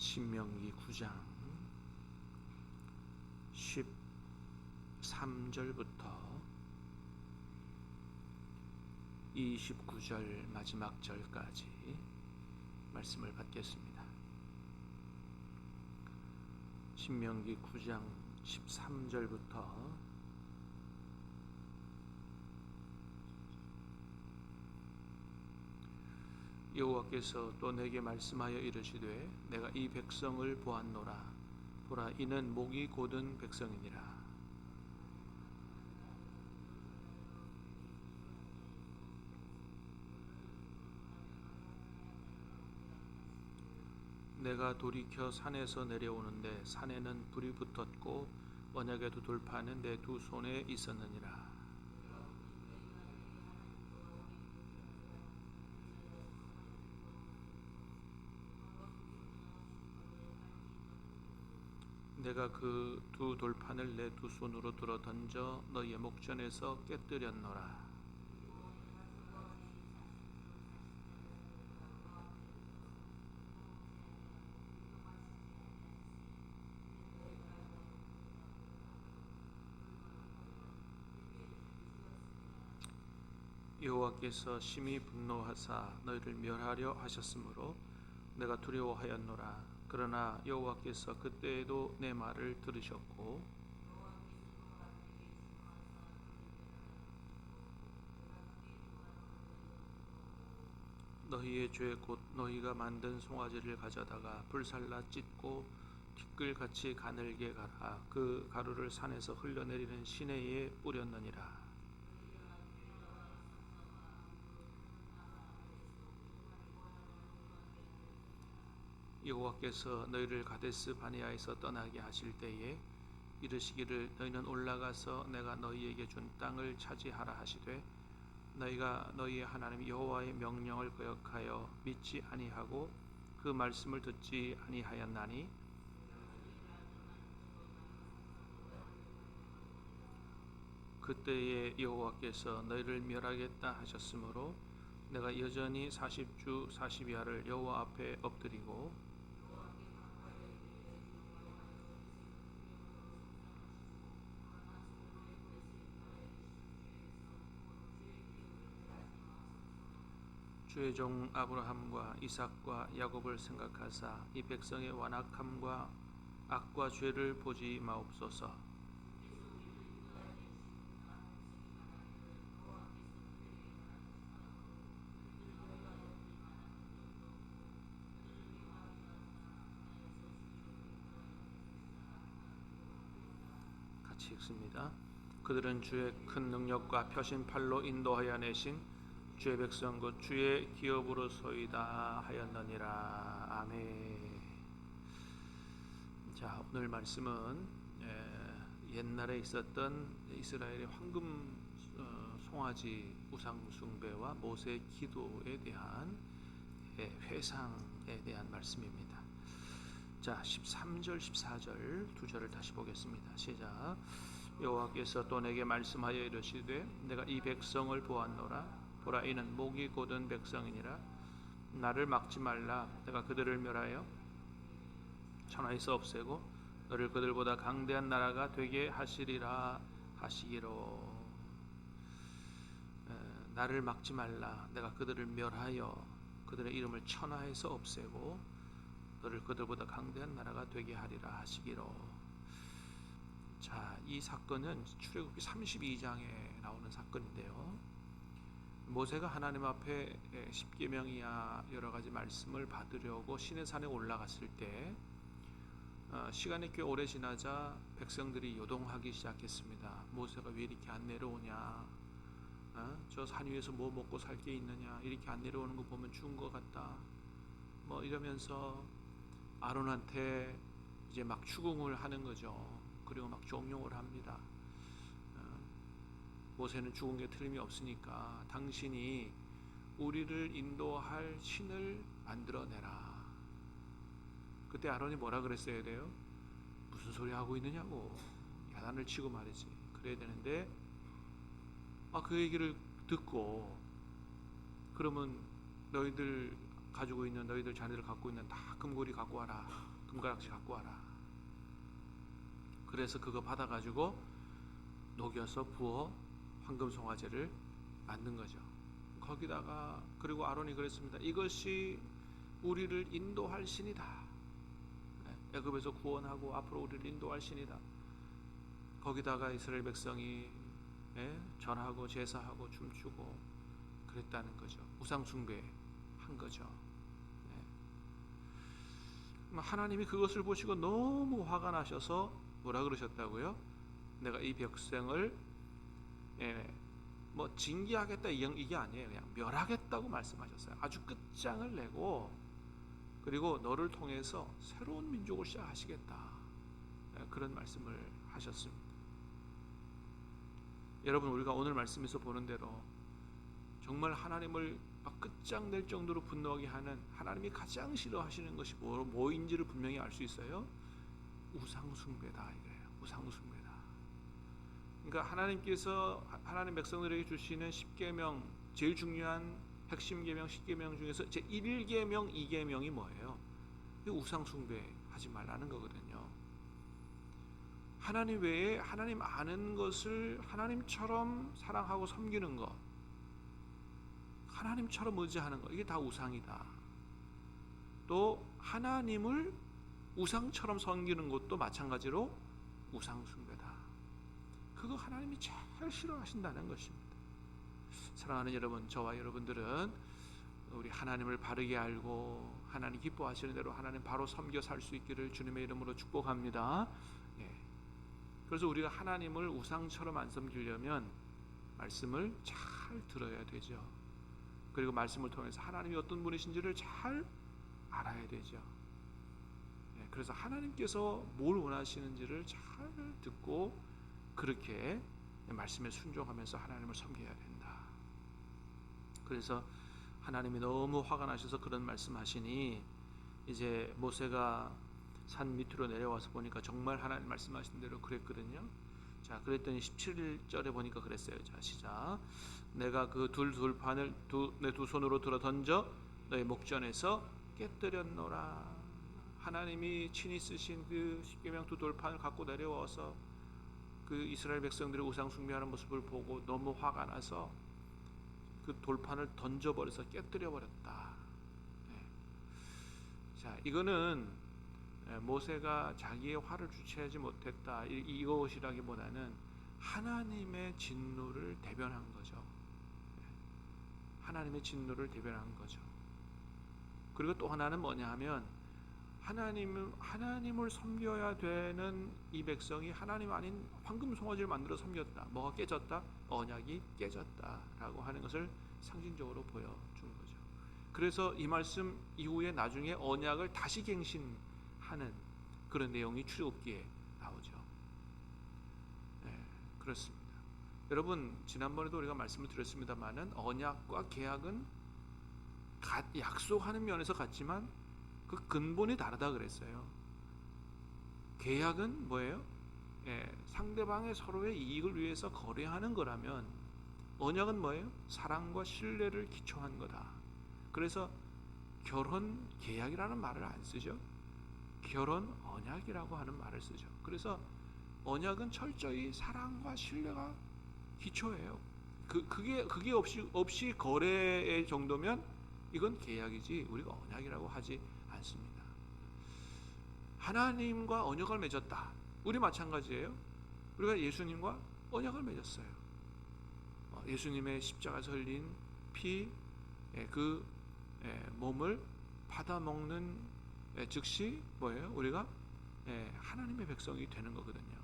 신명기 9장 13절부터 29절 마지막 절까지 말씀을 받겠습니다. 신명기 9장 13절부터 여호와께서 또 내게 말씀하여 이르시되 내가 이 백성을 보았노라. 보라, 이는 목이 곧은 백성이니라. 내가 돌이켜 산에서 내려오는데 산에는 불이 붙었고 언약의 두 돌판은 내 두 손에 있었느니라. 내가 그 두 돌판을 내 두 손으로 들어 던져 너희의 목전에서 깨뜨렸노라. 여호와께서 심히 분노하사 너희를 멸하려 하셨으므로 내가 두려워하였노라. 그러나 여호와께서 그때에도 내 말을 들으셨고 너희의 죄 곧 너희가 만든 송아지를 가져다가 불살라 찢고 티끌같이 가늘게 갈아 그 가루를 산에서 흘려내리는 시내에 뿌렸느니라. 여호와께서 너희를 가데스 바네아에서 떠나게 하실 때에 이르시기를 너희는 올라가서 내가 너희에게 준 땅을 차지하라 하시되 너희가 너희의 하나님 여호와의 명령을 거역하여 믿지 아니하고 그 말씀을 듣지 아니하였나니 그때에 여호와께서 너희를 멸하겠다 하셨으므로 내가 여전히 40주 40야를 여호와 앞에 엎드리고 주의 종 아브라함과 이삭과 야곱을 생각하사 이 백성의 완악함과 악과 죄를 보지 마옵소서. 같이 읽습니다. 그들은 주의 큰 능력과 펴신 팔로 인도하여 내신 주의 백성 곧 주의 기업으로소이다 하였느니라. 아멘. 자, 오늘 말씀은 옛날에 있었던 이스라엘의 황금 송아지 우상 숭배와 모세 기도에 대한 회상에 대한 말씀입니다. 자, 13절 14절 두 절을 다시 보겠습니다. 시작. 여호와께서 또 내게 말씀하여 이르시되 내가 이 백성을 보았노라. 보라, 이는 목이 곧은 백성이니라. 나를 막지 말라. 내가 그들을 멸하여 천하에서 없애고 너를 그들보다 강대한 나라가 되게 하시리라 하시기로. 나를 막지 말라. 내가 그들을 멸하여 그들의 이름을 천하에서 없애고 너를 그들보다 강대한 나라가 되게 하리라 하시기로. 자, 이 사건은 출애굽기 32장에 나오는 사건인데요. 모세가 하나님 앞에 십계명이야 여러 가지 말씀을 받으려고 시내산에 올라갔을 때 시간이 꽤 오래 지나자 백성들이 요동하기 시작했습니다. 모세가 왜 이렇게 안 내려오냐? 저 산 위에서 뭐 먹고 살 게 있느냐? 이렇게 안 내려오는 거 보면 죽은 것 같다. 뭐 이러면서 아론한테 이제 막 추궁을 하는 거죠. 그리고 막 종용을 합니다. 모세는 죽은 게 틀림이 없으니까 당신이 우리를 인도할 신을 만들어내라. 그때 아론이 뭐라 그랬어야 돼요? 무슨 소리 하고 있느냐고 야단을 치고 말이지. 그래야 되는데 그 얘기를 듣고 그러면 너희들 가지고 있는 너희들 자네들 갖고 있는 다 금고리 갖고 와라. 금가락지 갖고 와라. 그래서 그거 받아가지고 녹여서 부어 황금송아지를 만든 거죠. 거기다가 그리고 아론이 그랬습니다. 이것이 우리를 인도할 신이다. 애굽에서 구원하고 앞으로 우리를 인도할 신이다. 거기다가 이스라엘 백성이 절하고 제사하고 춤추고 그랬다는 거죠. 우상 숭배한 거죠. 하나님이 그것을 보시고 너무 화가 나셔서 뭐라 그러셨다고요? 내가 이 백성을 뭐 징계하겠다 이게 아니에요. 그냥 멸하겠다고 말씀하셨어요. 아주 끝장을 내고 그리고 너를 통해서 새로운 민족을 시작하시겠다. 그런 말씀을 하셨습니다. 여러분, 우리가 오늘 말씀에서 보는 대로 정말 하나님을 끝장낼 정도로 분노하게 하는 하나님이 가장 싫어하시는 것이 뭐인지를 분명히 알 수 있어요. 우상숭배다 이거예요. 우상숭배다. 그러니까 하나님께서 하나님 백성들에게 주시는 10계명, 제일 중요한 핵심 계명 10계명 중에서 제 1계명, 2계명이 뭐예요? 우상숭배하지 말라는 거거든요. 하나님 외에 하나님 아는 것을 하나님처럼 사랑하고 섬기는 것, 하나님처럼 의지하는 것, 이게 다 우상이다. 또 하나님을 우상처럼 섬기는 것도 마찬가지로 우상숭배다. 그거 하나님이 제일 싫어하신다는 것입니다. 사랑하는 여러분, 저와 여러분들은 우리 하나님을 바르게 알고 하나님 기뻐하시는 대로 하나님 바로 섬겨 살 수 있기를 주님의 이름으로 축복합니다. 그래서 우리가 하나님을 우상처럼 안 섬기려면 말씀을 잘 들어야 되죠. 그리고 말씀을 통해서 하나님이 어떤 분이신지를 잘 알아야 되죠. 그래서 하나님께서 뭘 원하시는지를 잘 듣고 그렇게 말씀에 순종하면서 하나님을 섬겨야 된다. 그래서 하나님이 너무 화가 나셔서 그런 말씀하시니 이제 모세가 산 밑으로 내려와서 보니까 정말 하나님 말씀하신 대로 그랬거든요. 자, 그랬더니 17절에 보니까 그랬어요. 자, 시작. 내가 그 돌판을 내 두 손으로 들어 던져 너의 목전에서 깨뜨렸노라. 하나님이 친히 쓰신 그 십계명 두 돌판을 갖고 내려와서 그 이스라엘 백성들이 우상 숭배하는 모습을 보고 너무 화가 나서 그 돌판을 던져버려서 깨뜨려 버렸다. 자, 이거는 모세가 자기의 화를 주체하지 못했다 이것이라기보다는 하나님의 진노를 대변한 거죠. 하나님의 진노를 대변한 거죠. 그리고 또 하나는 뭐냐 하면 하나님을 섬겨야 되는 이 백성이 하나님 아닌 황금 송아지를 만들어 섬겼다. 뭐가 깨졌다? 언약이 깨졌다라고 하는 것을 상징적으로 보여준 거죠. 그래서 이 말씀 이후에 나중에 언약을 다시 갱신하는 그런 내용이 출애굽기에 나오죠. 그렇습니다. 여러분, 지난번에도 우리가 말씀을 드렸습니다만은 언약과 계약은 약속하는 면에서 같지만 그 근본이 다르다 그랬어요. 계약은 뭐예요? 상대방의 서로의 이익을 위해서 거래하는 거라면 언약은 뭐예요? 사랑과 신뢰를 기초한 거다. 그래서 결혼 계약이라는 말을 안 쓰죠. 결혼 언약이라고 하는 말을 쓰죠. 그래서 언약은 철저히 사랑과 신뢰가 기초예요. 그게 없이 거래의 정도면 이건 계약이지 우리가 언약이라고 하지 않습니다. 하나님과 언약을 맺었다. 우리 마찬가지예요. 우리가 예수님과 언약을 맺었어요. 예수님의 십자가에서 흘린 피, 그 몸을 받아 먹는 즉시 뭐예요? 우리가 하나님의 백성이 되는 거거든요.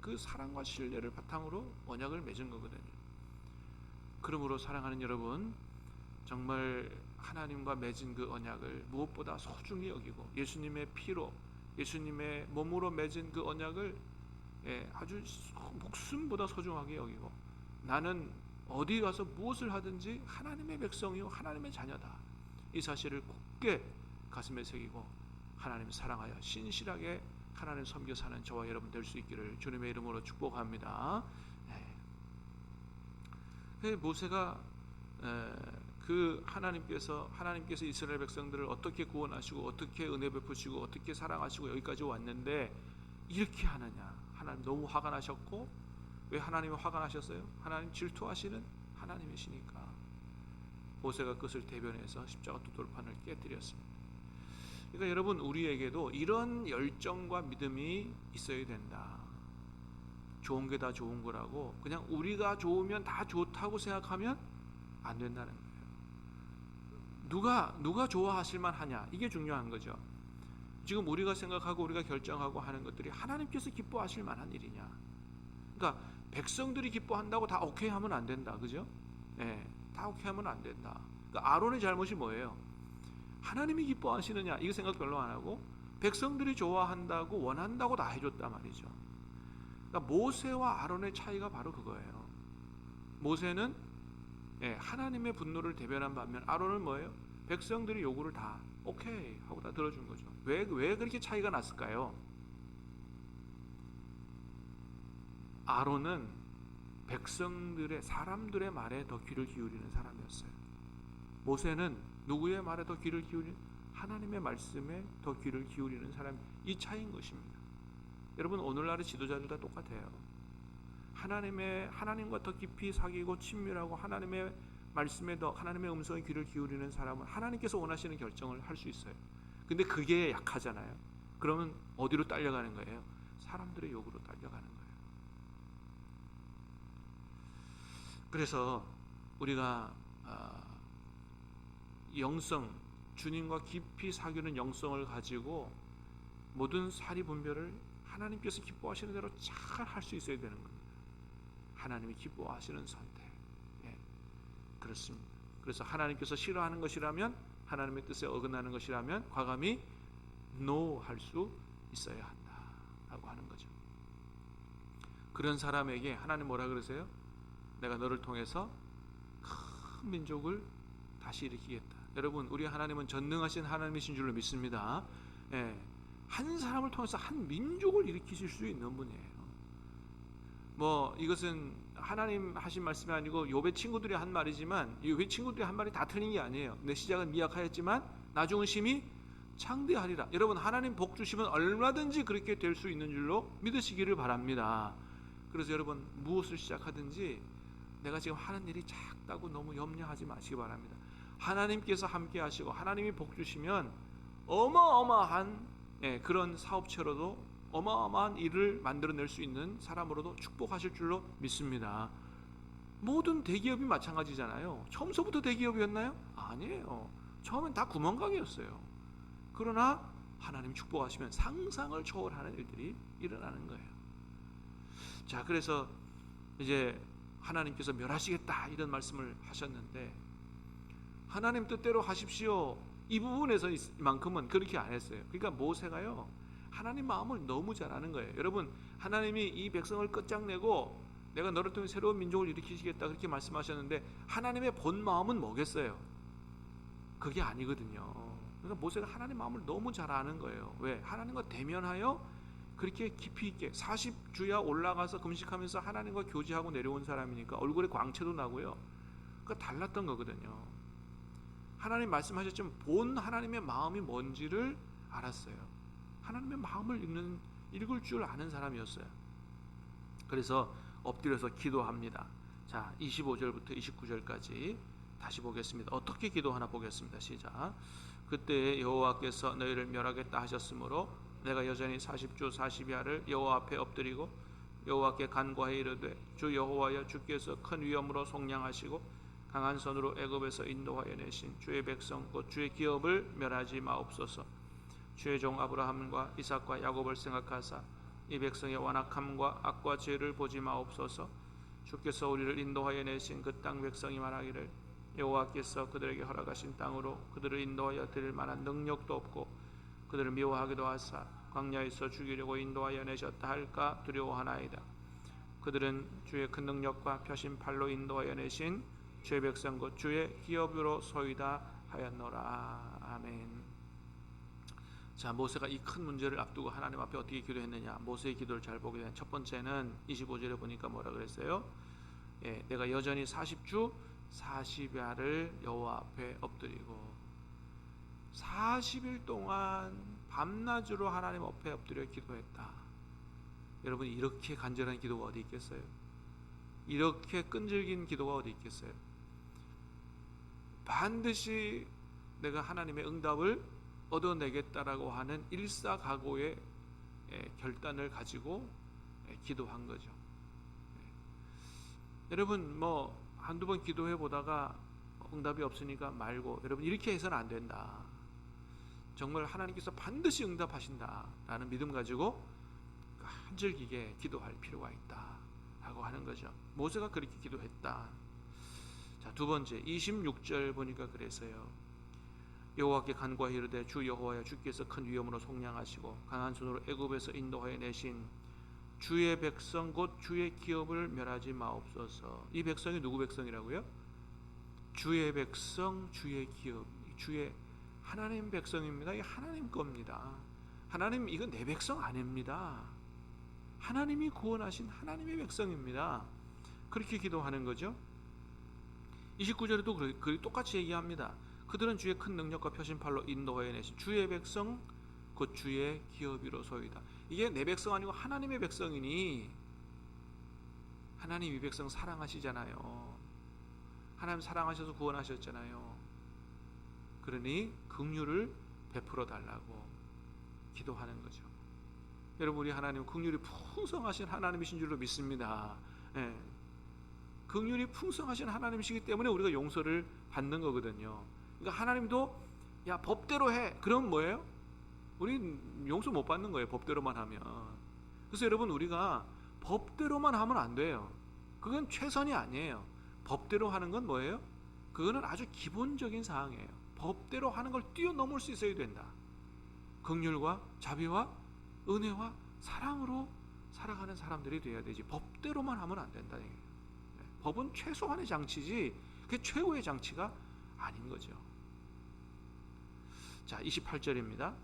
그 사랑과 신뢰를 바탕으로 언약을 맺은 거거든요. 그러므로 사랑하는 여러분, 정말 하나님과 맺은 그 언약을 무엇보다 소중히 여기고 예수님의 피로 예수님의 몸으로 맺은 그 언약을 아주 목숨보다 소중하게 여기고 나는 어디 가서 무엇을 하든지 하나님의 백성이요 하나님의 자녀다. 이 사실을 굳게 가슴에 새기고 하나님 사랑하여 신실하게 하나님 섬겨 사는 저와 여러분 될 수 있기를 주님의 이름으로 축복합니다. 모세가 하나님께서 이스라엘 백성들을 어떻게 구원하시고 어떻게 은혜 베푸시고 어떻게 사랑하시고 여기까지 왔는데 이렇게 하느냐. 하나님 너무 화가 나셨고, 왜 하나님이 화가 나셨어요? 하나님 질투하시는 하나님이시니까 모세가 그것을 대변해서 십자가 두 돌판을 깨뜨렸습니다. 그러니까 여러분, 우리에게도 이런 열정과 믿음이 있어야 된다. 좋은 게 다 좋은 거라고 그냥 우리가 좋으면 다 좋다고 생각하면 안 된다는 거예요. 누가 좋아하실 만하냐, 이게 중요한 거죠. 지금 우리가 생각하고 우리가 결정하고 하는 것들이 하나님께서 기뻐하실 만한 일이냐. 그러니까 백성들이 기뻐한다고 다 오케이 하면 안 된다, 그죠? 네, 다 오케이 하면 안 된다. 그러니까 아론의 잘못이 뭐예요? 하나님이 기뻐하시느냐, 이거 생각 별로 안 하고 백성들이 좋아한다고 원한다고 다 해줬단 말이죠. 그러니까 모세와 아론의 차이가 바로 그거예요. 모세는 하나님의 분노를 대변한 반면 아론은 뭐예요? 백성들이 요구를 다 오케이 하고 다 들어준 거죠. 왜 그렇게 차이가 났을까요? 아론은 사람들의 말에 더 귀를 기울이는 사람이었어요. 모세는 누구의 말에 더 귀를 기울이는, 하나님의 말씀에 더 귀를 기울이는 사람, 이 차이인 것입니다. 여러분, 오늘날의 지도자들 다 똑같아요. 하나님과 더 깊이 사귀고 친밀하고 하나님의 말씀에 더, 하나님의 음성에 귀를 기울이는 사람은 하나님께서 원하시는 결정을 할 수 있어요. 근데 그게 약하잖아요. 그러면 어디로 딸려가는 거예요? 사람들의 요구로 딸려가는 거예요. 그래서 우리가 영성, 주님과 깊이 사귀는 영성을 가지고 모든 사리 분별을 하나님께서 기뻐하시는 대로 잘 할 수 있어야 되는 겁니다. 하나님이 기뻐하시는 선택. 그렇습니다. 그래서 하나님께서 싫어하는 것이라면, 하나님의 뜻에 어긋나는 것이라면 과감히 NO 할 수 있어야 한다라고 하는 거죠. 그런 사람에게 하나님 뭐라 그러세요? 내가 너를 통해서 큰 민족을 다시 일으키겠다. 여러분, 우리 하나님은 전능하신 하나님이신 줄로 믿습니다. 한 사람을 통해서 한 민족을 일으키실 수 있는 분이에요. 이것은 하나님 하신 말씀이 아니고 욥의 친구들이 한 말이지만, 욥의 친구들이 한 말이 다 틀린 게 아니에요. 내 시작은 미약하였지만 나중은 심히 창대하리라. 여러분, 하나님 복 주시면 얼마든지 그렇게 될 수 있는 줄로 믿으시기를 바랍니다. 그래서 여러분, 무엇을 시작하든지 내가 지금 하는 일이 작다고 너무 염려하지 마시기 바랍니다. 하나님께서 함께 하시고 하나님이 복 주시면 어마어마한 그런 사업체로도 어마어마한 일을 만들어낼 수 있는 사람으로도 축복하실 줄로 믿습니다. 모든 대기업이 마찬가지잖아요. 처음서부터 대기업이었나요? 아니에요. 처음엔 다 구멍가게였어요. 그러나 하나님이 축복하시면 상상을 초월하는 일들이 일어나는 거예요. 자, 그래서 이제 하나님께서 멸하시겠다 이런 말씀을 하셨는데, 하나님 뜻대로 하십시오, 이 부분에서 이만큼은 그렇게 안 했어요. 그러니까 모세가요, 하나님 마음을 너무 잘 아는 거예요. 여러분, 하나님이 이 백성을 끝장내고 내가 너를 통해 새로운 민족을 일으키시겠다 그렇게 말씀하셨는데, 하나님의 본 마음은 뭐겠어요? 그게 아니거든요. 그러니까 모세가 하나님 마음을 너무 잘 아는 거예요. 왜? 하나님과 대면하여 그렇게 깊이 있게 40주야 올라가서 금식하면서 하나님과 교제하고 내려온 사람이니까 얼굴에 광채도 나고요. 그러니까 달랐던 거거든요. 하나님 말씀하셨지만 본 하나님의 마음이 뭔지를 알았어요. 하나님의 마음을 읽을 줄 아는 사람이었어요. 그래서 엎드려서 기도합니다. 자, 25절부터 29절까지 다시 보겠습니다. 어떻게 기도하나 보겠습니다. 시작. 그때 여호와께서 너희를 멸하겠다 하셨으므로 내가 여전히 40주 40야를 여호와 앞에 엎드리고 여호와께 간구하여 이르되, 주 여호와여, 주께서 큰 위엄으로 속량하시고 강한 손으로 애굽에서 인도하여 내신 주의 백성 곧 주의 기업을 멸하지 마옵소서. 주의 종 아브라함과 이삭과 야곱을 생각하사 이 백성의 완악함과 악과 죄를 보지 마옵소서. 주께서 우리를 인도하여 내신 그 땅 백성이 말하기를, 여호와께서 그들에게 허락하신 땅으로 그들을 인도하여 드릴 만한 능력도 없고 그들을 미워하기도 하사 광야에서 죽이려고 인도하여 내셨다 할까 두려워하나이다. 그들은 주의 큰 능력과 펴신 팔로 인도하여 내신 주의 백성 곧 주의 기업으로 소이다 하였노라. 아멘. 자, 모세가 이 큰 문제를 앞두고 하나님 앞에 어떻게 기도했느냐. 모세의 기도를 잘 보게 되면 첫 번째는 25절에 보니까 뭐라 그랬어요? 내가 여전히 40주 40야를 여호와 앞에 엎드리고 40일 동안 밤낮으로 하나님 앞에 엎드려 기도했다. 여러분, 이렇게 간절한 기도가 어디 있겠어요? 이렇게 끈질긴 기도가 어디 있겠어요? 반드시 내가 하나님의 응답을 얻어내겠다라고 하는 일사각오의 결단을 가지고 기도한 거죠. 여러분, 뭐 한두 번 기도해 보다가 응답이 없으니까 말고, 여러분 이렇게 해서는 안 된다. 정말 하나님께서 반드시 응답하신다라는 믿음 가지고 한절기게 기도할 필요가 있다라고 하는 거죠. 모세가 그렇게 기도했다. 자, 두 번째 26절 보니까 그래서요. 여호와께 간구하여 이르되 주 여호와여, 주께서 큰 위엄으로 속량하시고 강한 손으로 애굽에서 인도하여 내신 주의 백성 곧 주의 기업을 멸하지 마옵소서. 이 백성이 누구 백성이라고요? 주의 백성, 주의 기업, 주의 하나님 백성입니다. 이게 하나님 겁니다. 하나님, 이건 내 백성 아닙니다. 하나님이 구원하신 하나님의 백성입니다. 그렇게 기도하는 거죠. 29절에도 똑같이 얘기합니다. 그들은 주의 큰 능력과 표신팔로 인도하여 내신 주의 백성 곧 주의 기업이로소이다. 이게 내 백성 아니고 하나님의 백성이니, 하나님 이 백성 사랑하시잖아요. 하나님 사랑하셔서 구원하셨잖아요. 그러니 긍휼을 베풀어 달라고 기도하는 거죠. 여러분, 우리 하나님 긍휼이 풍성하신 하나님이신 줄로 믿습니다. 예. 긍휼이 풍성하신 하나님이시기 때문에 우리가 용서를 받는 거거든요. 그러니까 하나님도 야, 법대로 해. 그럼 뭐예요? 우리 용서 못 받는 거예요. 법대로만 하면. 그래서 여러분, 우리가 법대로만 하면 안 돼요. 그건 최선이 아니에요. 법대로 하는 건 뭐예요? 그거는 아주 기본적인 사항이에요. 법대로 하는 걸 뛰어넘을 수 있어야 된다. 긍휼과 자비와 은혜와 사랑으로 살아가는 사람들이 돼야 되지, 법대로만 하면 안 된다. 법은 최소한의 장치지 그게 최고의 장치가 아닌 거죠. 자, 28절입니다.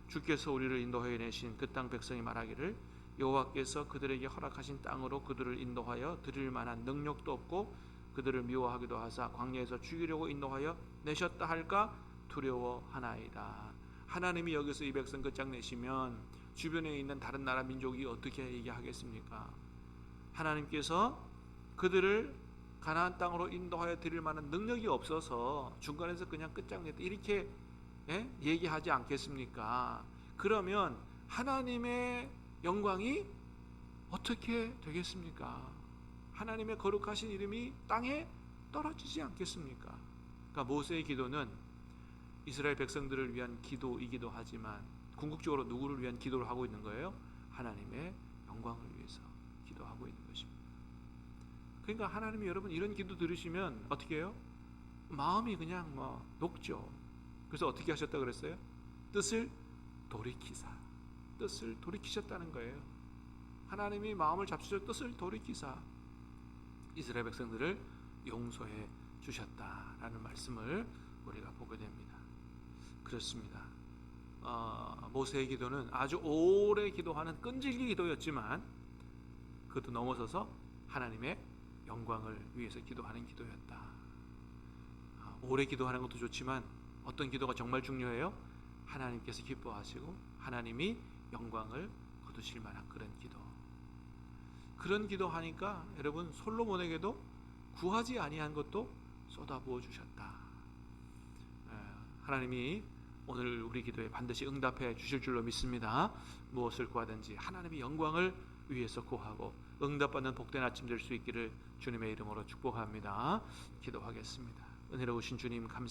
주께서 우리를 인도하여 내신 그 땅 백성이 말하기를 여호와께서 그들에게 허락하신 땅으로 그들을 인도하여 드릴 만한 능력도 없고 그들을 미워하기도 하사 광야에서 죽이려고 인도하여 내셨다 할까 두려워하나이다. 하나님이 여기서 이 백성 끝장내시면 주변에 있는 다른 나라 민족이 어떻게 얘기하겠습니까? 하나님께서 그들을 가나안 땅으로 인도하여 드릴 만한 능력이 없어서 중간에서 그냥 끝장냈다, 이렇게 얘기하지 않겠습니까? 그러면 하나님의 영광이 어떻게 되겠습니까? 하나님의 거룩하신 이름이 땅에 떨어지지 않겠습니까? 그러니까 모세의 기도는 이스라엘 백성들을 위한 기도이기도 하지만 궁극적으로 누구를 위한 기도를 하고 있는 거예요? 하나님의 영광을 위해서 기도하고 있는 것입니다. 그러니까 하나님이, 여러분 이런 기도 들으시면 어떻게 해요? 마음이 그냥 녹죠. 그래서 어떻게 하셨다 그랬어요? 뜻을 돌이키셨다는 거예요. 하나님이 마음을 잡수셔 뜻을 돌이키사 이스라엘 백성들을 용서해 주셨다라는 말씀을 우리가 보게 됩니다. 그렇습니다. 모세의 기도는 아주 오래 기도하는 끈질기 기도였지만 그것도 넘어서서 하나님의 영광을 위해서 기도하는 기도였다. 오래 기도하는 것도 좋지만 어떤 기도가 정말 중요해요? 하나님께서 기뻐하시고 하나님이 영광을 거두실 만한 그런 기도. 그런 기도하니까 여러분, 솔로몬에게도 구하지 아니한 것도 쏟아부어 주셨다. 하나님이 오늘 우리 기도에 반드시 응답해 주실 줄로 믿습니다. 무엇을 구하든지 하나님의 영광을 위해서 구하고 응답받는 복된 아침 될 수 있기를 주님의 이름으로 축복합니다. 기도하겠습니다. 은혜로우신 주님 감사합니다.